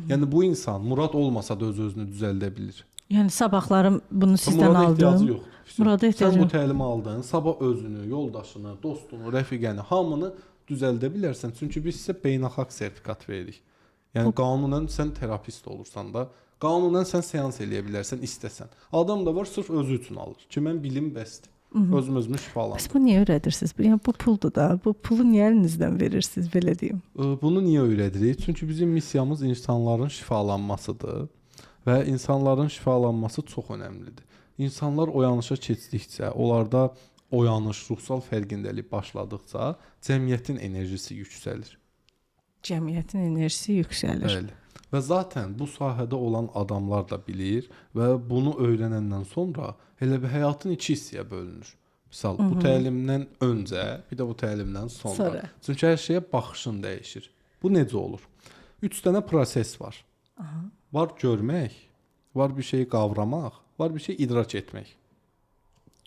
Yəni bu insan Murad olmasa da öz-özünü düzəldə bilir. Yəni sabahlarım bunu sizdən Murada ehtiyacı aldım. yoxdur. Murada ehtiyacı Sən bu yox. təlimi aldın, sabah özünü, yoldaşını, dostunu, rəfiqəni, hamını düzəldə bilərsən. Çünki biz sizə beynəlxalq sertifikat veririk. Yəni qanunən sən terapist olursan da, qanunən sən seans eləyə bilərsən istəsən. Adam da var sırf özü üçün alır. Ki mən bilim bəsdir. Özümüzü şifalandır. Bəs bu niyə öyrədirsiniz? Yəni bu puldur da. Bu pulu niyə əlinizdən verirsiniz, belə deyim? Bunu niyə öyrədirik? Çünki bizim missiyamız insanların şifalanmasıdır və insanların şifalanması çox önəmlidir. İnsanlar oyanışa keçdikcə, onlarda oyanış, ruhsal fərqindəlik başladıqca cəmiyyətin enerjisi yüksəlir. Cəmiyyətin enerjisi yüksəlir. Bəli. Və zaten bu sahədə olan adamlar da bilir və bunu öyrənəndən sonra elə bir həyatın iki hissəyə bölünür. Misal, bu təlimdən öncə, bir də bu təlimdən sonra. Çünki hər şeyə baxışın dəyişir. Bu necə olur? 3 dənə proses var. Var görmək, var bir şeyi qavramaq, var bir şey idrak etmək.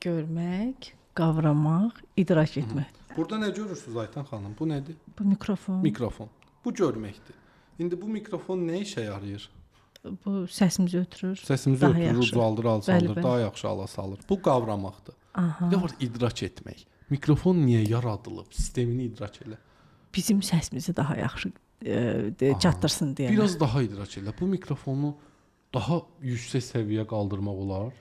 Görmək, qavramaq, idrak etmək. Burada nə görürsünüz Aytan xanım? Bu nədir? Bu mikrofon. Mikrofon. Bu görməkdir. İndi bu mikrofon nə işə yarayır? Bu səsimizi ötürür. Səsimizi daha ötürür, yaxşı. ucaldır, alçaldır, Bəli, bəli. daha yaxşı ala salır. Bu qavramaqdır. Aha. Bir də var idrak etmək. Mikrofon niyə yaradılıb? Sistemini idrak elə. Bizim səsimizi daha yaxşı çatdırsın deyə. Biraz daha idrak elə. Bu mikrofonu daha yüksək səviyyə qaldırmaq olar,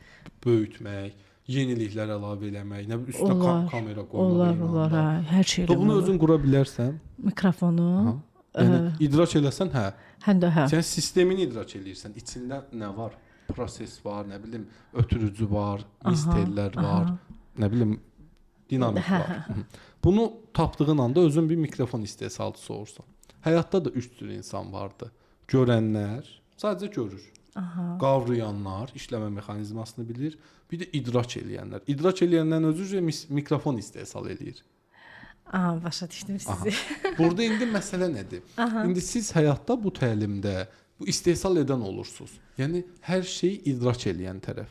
böyütmək, yeniliklər əlavə eləmək, nə bilim üstünə kamera qoymaq. Olar, hə, hər şey Da bunu özün qura bilərsən. mikrofonu. Yəni idrak eləsən, hə. Həm də hə. Sən sistemini idrak eləyirsən. İçində nə var? Proses var, nə bilim, ötürücü var, misterlər var, nə bilim, dinamik var. Bunu tapdığın anda özün bir mikrofon istehsalçısı olursan. Həyatda da 3 cür insan vardı. Görənlər, sadəcə görür. Qavrayanlar, işləmə mexanizmasını bilir. Bir də idrak eləyənlər. İdrak eləyənlərin özü mikrofon istehsal eləyir. Başa düşdüm sizi. Burada indi məsələ nədir? İndi siz həyatda bu təlimdə bu istehsal edən olursunuz. Yəni hər şeyi idrak eləyən tərəf.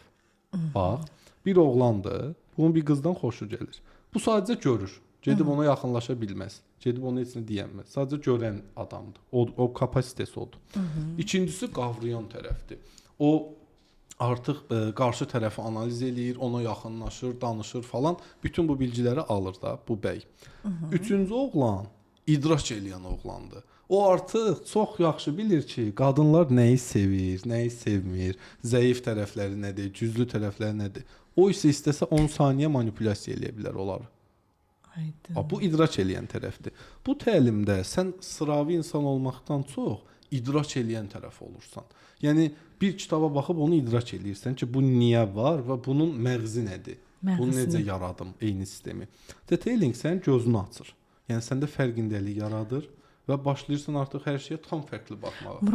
Bax, bir oğlandır, bunun bir qızdan xoşu gəlir. Bu sadəcə görür. Gedib ona yaxınlaşa bilməz. Gedib ona heç nə deyəməz. Sadəcə görən adamdır. O kapasitesi odur. İkincisi qavrayan tərəfdir. O artıq qarşı tərəfi analiz eləyir, ona yaxınlaşır, danışır falan. Bütün bu bilgiləri alır da bu bəy. Üçüncü oğlan idrak eləyən oğlandır. O artıq çox yaxşı bilir ki, qadınlar nəyi sevir, nəyi sevmir, zəif tərəfləri nədir, güclü tərəfləri nədir. O isə istəsə 10 saniyə manipulyasiya eləyə bilər onları. Bu idrak eləyən tərəfdir. Bu təlimdə sən sıravi insan olmaqdan çox idrak eləyən tərəf olursan. Yəni bir kitaba baxıb onu idrak eləyirsən ki, bu niyə var və bunun məğzi nədir? Bunu necə yaradım, eyni sistemi. Detailing sənin gözünü açır. Yəni səndə fərqindəlik yaradır və başlayırsan artıq hər şeyə tam fərqli baxmağa.